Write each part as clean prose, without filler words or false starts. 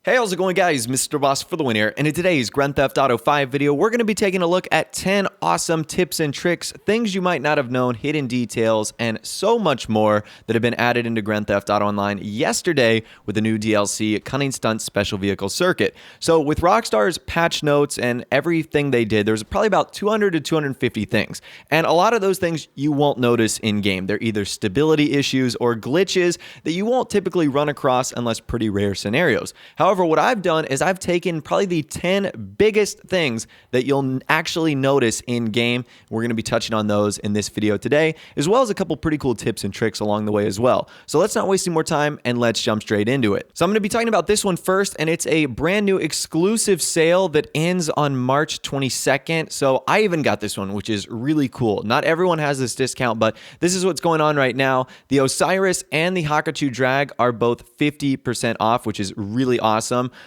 Hey, how's it going, guys? Mr. Boss for the win here, and in today's Grand Theft Auto 5 video, we're going to be taking a look at 10 awesome tips and tricks, things you might not have known, hidden details, and so much more that have been added into Grand Theft Auto Online yesterday with the new DLC, Cunning Stunt Special Vehicle Circuit. So with Rockstar's patch notes and everything they did, there's probably about 200 to 250 things, and a lot of those things you won't notice in-game. They're either stability issues or glitches that you won't typically run across unless pretty rare scenarios. However, what I've done is I've taken probably the 10 biggest things that you'll actually notice in game. We're going to be touching on those in this video today, as well as a couple pretty cool tips and tricks along the way as well. So let's not waste any more time and let's jump straight into it. So I'm going to be talking about this one first, and it's a brand new exclusive sale that ends on March 22nd. So I even got this one, which is really cool. Not everyone has this discount, but this is what's going on right now. The Osiris and the Hakachu Drag are both 50% off, which is really awesome.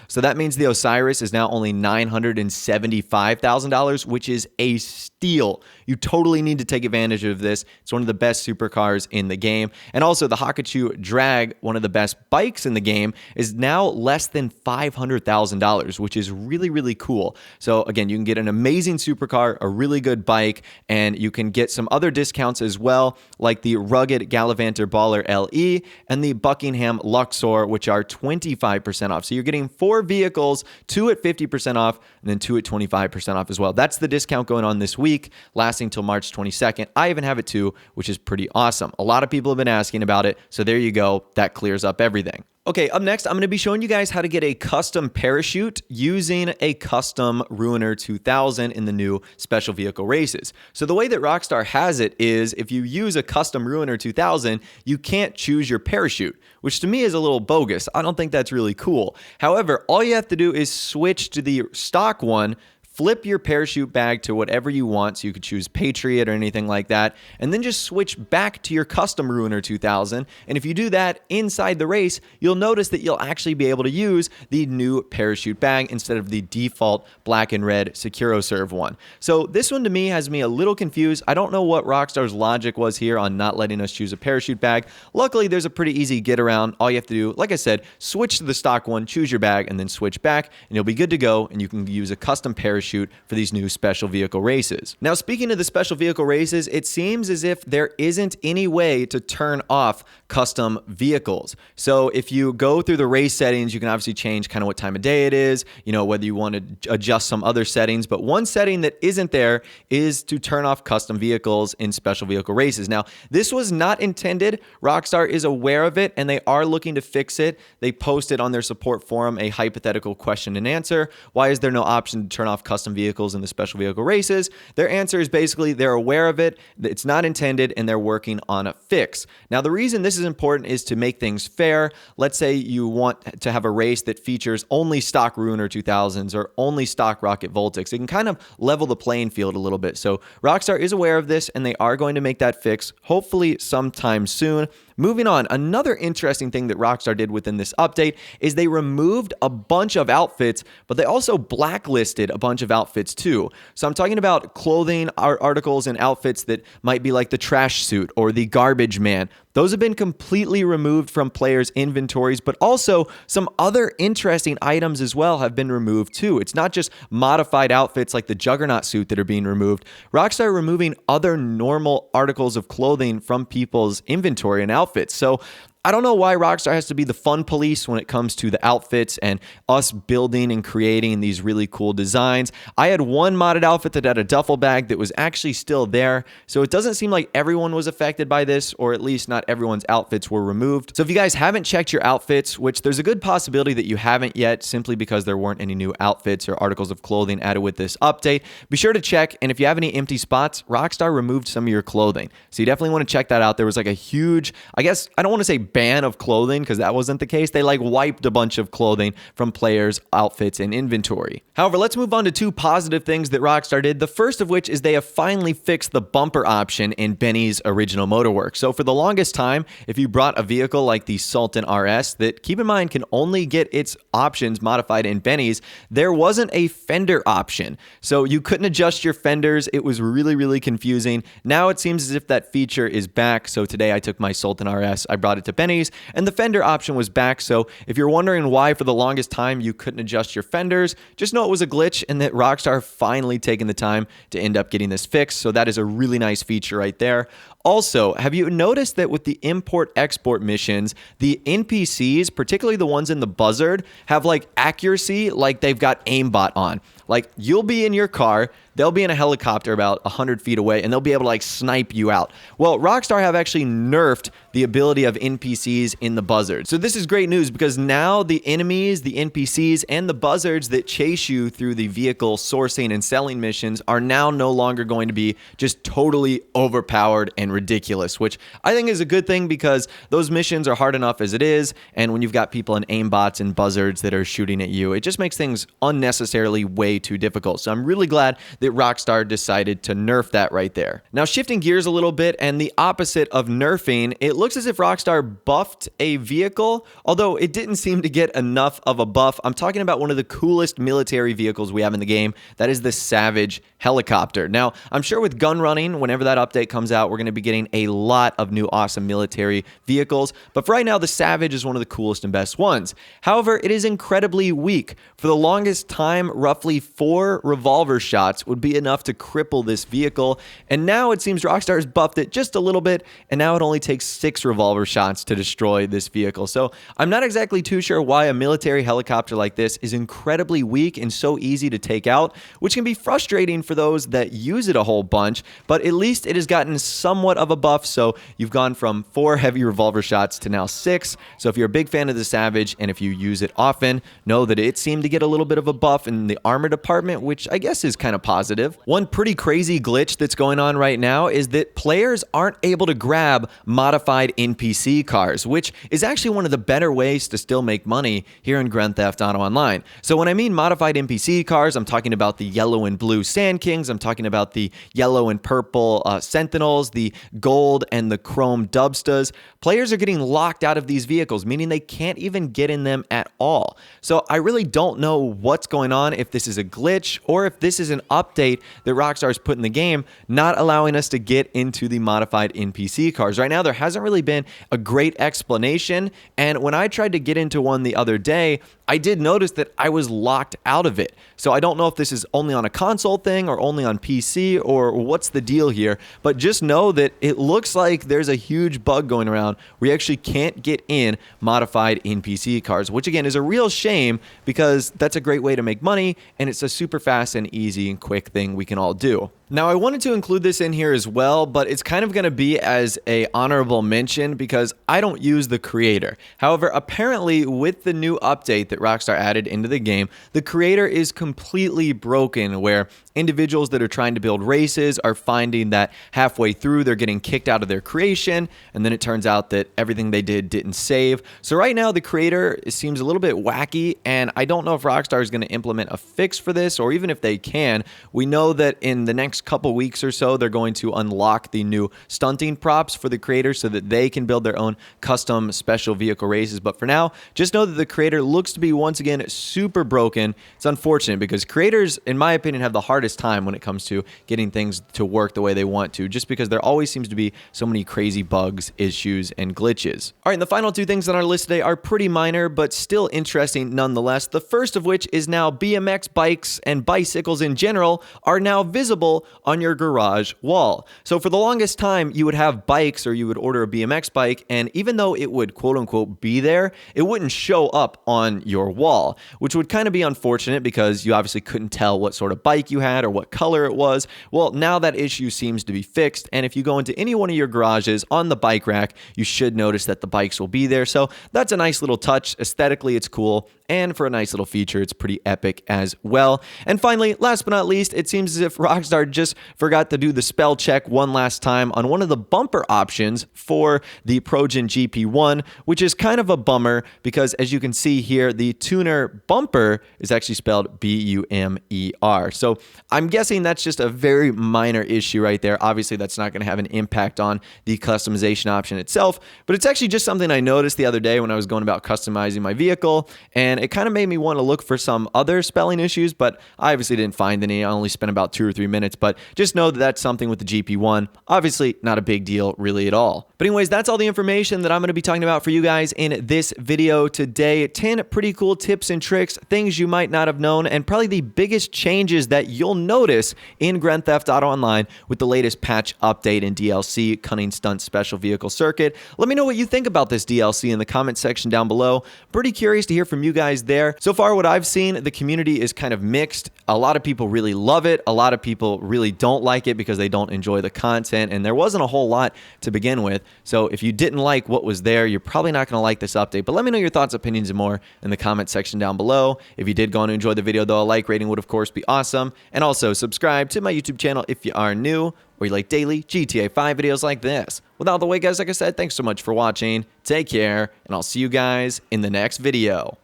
So that means the Osiris is now only $975,000, which is a steal. You totally need to take advantage of this. It's one of the best supercars in the game. And also the Hakachu Drag, one of the best bikes in the game, is now less than $500,000, which is really, really cool. So again, you can get an amazing supercar, a really good bike, and you can get some other discounts as well, like the Rugged Gallivanter Baller LE and the Buckingham Luxor, which are 25% off. So you're getting 4 vehicles, 2 at 50% off, and then 2 at 25% off as well. That's the discount going on this week, lasting till March 22nd. I even have it too, which is pretty awesome. A lot of people have been asking about it, so there you go. That clears up everything. Okay, up next, I'm going to be showing you guys how to get a custom parachute using a custom Ruiner 2000 in the new special vehicle races. So the way that Rockstar has it is if you use a custom Ruiner 2000, you can't choose your parachute, which to me is a little bogus. I don't think that's really cool. However, all you have to do is switch to the stock one, flip your parachute bag to whatever you want, so you could choose Patriot or anything like that, and then just switch back to your custom Ruiner 2000. And if you do that inside the race, you'll notice that you'll actually be able to use the new parachute bag instead of the default black and red SecuroServe one. So this one to me has me a little confused. I don't know what Rockstar's logic was here on not letting us choose a parachute bag. Luckily, there's a pretty easy get around. All you have to do, like I said, switch to the stock one, choose your bag, and then switch back, and you'll be good to go, and you can use a custom parachute for these new special vehicle races. Now, speaking of the special vehicle races, it seems as if there isn't any way to turn off custom vehicles. So if you go through the race settings, you can obviously change kind of what time of day it is, whether you want to adjust some other settings, but one setting that isn't there is to turn off custom vehicles in special vehicle races. Now, this was not intended. Rockstar is aware of it, and they are looking to fix it. They posted on their support forum a hypothetical question and answer. Why is there no option to turn off custom vehicles in the special vehicle races? Their answer is basically they're aware of it, it's not intended, and they're working on a fix. Now, the reason this is important is to make things fair. Let's say you want to have a race that features only stock Ruiner 2000s or only stock Rocket Voltics. It can kind of level the playing field a little bit. So Rockstar is aware of this, and they are going to make that fix hopefully sometime soon. Moving on, another interesting thing that Rockstar did within this update is they removed a bunch of outfits, but they also blacklisted a bunch of outfits too. So I'm talking about clothing articles and outfits that might be like the trash suit or the garbage man. Those have been completely removed from players' inventories, but also some other interesting items as well have been removed too. It's not just modified outfits like the Juggernaut suit that are being removed. Rockstar removing other normal articles of clothing from people's inventory and outfits. So I don't know why Rockstar has to be the fun police when it comes to the outfits and us building and creating these really cool designs. I had one modded outfit that had a duffel bag that was actually still there, so it doesn't seem like everyone was affected by this, or at least not everyone's outfits were removed. So if you guys haven't checked your outfits, which there's a good possibility that you haven't yet simply because there weren't any new outfits or articles of clothing added with this update, be sure to check, and if you have any empty spots, Rockstar removed some of your clothing. So you definitely want to check that out. There was like a huge, I guess, I don't want to say ban of clothing because that wasn't the case. They wiped a bunch of clothing from players' outfits and inventory. However, let's move on to 2 positive things that Rockstar did. The first of which is they have finally fixed the bumper option in Benny's original motorwork. So for the longest time, if you brought a vehicle like the Sultan RS that, keep in mind, can only get its options modified in Benny's, there wasn't a fender option. So you couldn't adjust your fenders. It was really, really confusing. Now it seems as if that feature is back. So today I took my Sultan RS, I brought it to Benny, pennies, and the fender option was back. So if you're wondering why for the longest time you couldn't adjust your fenders, just know it was a glitch and that Rockstar finally taken the time to end up getting this fixed. So that is a really nice feature right there. Also, have you noticed that with the import-export missions, the NPCs, particularly the ones in the buzzard, have like accuracy like they've got aimbot on? Like, you'll be in your car, they'll be in a helicopter about 100 feet away, and they'll be able to like snipe you out. Well, Rockstar have actually nerfed the ability of NPCs in the buzzard. So this is great news because now the enemies, the NPCs, and the buzzards that chase you through the vehicle sourcing and selling missions are now no longer going to be just totally overpowered and ridiculous, which I think is a good thing because those missions are hard enough as it is, and when you've got people in aimbots and buzzards that are shooting at you, it just makes things unnecessarily way too difficult. So I'm really glad that Rockstar decided to nerf that right there. Now, shifting gears a little bit and the opposite of nerfing, it looks as if Rockstar buffed a vehicle, although it didn't seem to get enough of a buff. I'm talking about one of the coolest military vehicles we have in the game. That is the Savage helicopter. Now, I'm sure with gun running, whenever that update comes out, we're going to be getting a lot of new awesome military vehicles. But for right now, the Savage is one of the coolest and best ones. However, it is incredibly weak. For the longest time, roughly 4 revolver shots would be enough to cripple this vehicle. And now it seems Rockstar has buffed it just a little bit, and now it only takes 6 revolver shots to destroy this vehicle. So I'm not exactly too sure why a military helicopter like this is incredibly weak and so easy to take out, which can be frustrating for those that use it a whole bunch, but at least it has gotten somewhat of a buff. So you've gone from 4 heavy revolver shots to now 6. So if you're a big fan of the Savage and if you use it often, know that it seemed to get a little bit of a buff in the armor department, which I guess is kind of positive. One pretty crazy glitch that's going on right now is that players aren't able to grab modified NPC cars, which is actually one of the better ways to still make money here in Grand Theft Auto Online. So when I mean modified NPC cars, I'm talking about the yellow and blue Sand Kings, I'm talking about the yellow and purple Sentinels, the gold and the chrome Dubstas. Players are getting locked out of these vehicles, meaning they can't even get in them at all. So I really don't know what's going on, if this is a glitch or if this is an update that Rockstar's put in the game, not allowing us to get into the modified NPC cars. Right now, there hasn't really been a great explanation, and when I tried to get into one the other day, I did notice that I was locked out of it. So I don't know if this is only on a console thing or only on PC or what's the deal here, but just know that it looks like there's a huge bug going around where you actually can't get in modified NPC cars, which again is a real shame because that's a great way to make money and it's a super fast and easy and quick thing we can all do. Now, I wanted to include this in here as well, but it's kind of going to be as a honorable mention because I don't use the creator. However, apparently with the new update that Rockstar added into the game, the creator is completely broken, where individuals that are trying to build races are finding that halfway through they're getting kicked out of their creation, and then it turns out that everything they did didn't save. So right now the creator seems a little bit wacky, and I don't know if Rockstar is going to implement a fix for this, or even if they can. We know that in the next couple weeks or so they're going to unlock the new stunting props for the creators so that they can build their own custom special vehicle races. But for now, just know that the creator looks to be once again super broken. It's unfortunate because creators, in my opinion, have the hardest time when it comes to getting things to work the way they want to, just because there always seems to be so many crazy bugs, issues, and glitches. All right, and the final 2 things on our list today are pretty minor, but still interesting nonetheless. The first of which is now BMX bikes and bicycles in general are now visible on your garage wall. So for the longest time, you would have bikes or you would order a BMX bike, and even though it would quote unquote be there, it wouldn't show up on your wall, which would kind of be unfortunate because you obviously couldn't tell what sort of bike you had or what color it was. Well, now that issue seems to be fixed, and if you go into any one of your garages on the bike rack, you should notice that the bikes will be there. So that's a nice little touch. Aesthetically, it's cool, and for a nice little feature, it's pretty epic as well. And finally, last but not least, it seems as if Rockstar just forgot to do the spell check one last time on one of the bumper options for the Progen GP1, which is kind of a bummer because as you can see here, the tuner bumper is actually spelled B-U-M-E-R. So I'm guessing that's just a very minor issue right there. Obviously, that's not going to have an impact on the customization option itself, but it's actually just something I noticed the other day when I was going about customizing my vehicle, and it kind of made me want to look for some other spelling issues, but I obviously didn't find any. I only spent about 2 or 3 minutes, but but just know that that's something with the GP1. Obviously, not a big deal really at all. But anyways, that's all the information that I'm going to be talking about for you guys in this video today. 10 pretty cool tips and tricks, things you might not have known, and probably the biggest changes that you'll notice in Grand Theft Auto Online with the latest patch update and DLC, Cunning Stunt Special Vehicle Circuit. Let me know what you think about this DLC in the comment section down below. Pretty curious to hear from you guys there. So far, what I've seen, the community is kind of mixed. A lot of people really love it. A lot of people really don't like it because they don't enjoy the content, and there wasn't a whole lot to begin with. So if you didn't like what was there, you're probably not going to like this update. But let me know your thoughts, opinions, and more in the comment section down below. If you did go on to enjoy the video, though, a like rating would, of course, be awesome. And also, subscribe to my YouTube channel if you are new or you like daily GTA 5 videos like this. With all the way, guys, like I said, thanks so much for watching. Take care, and I'll see you guys in the next video.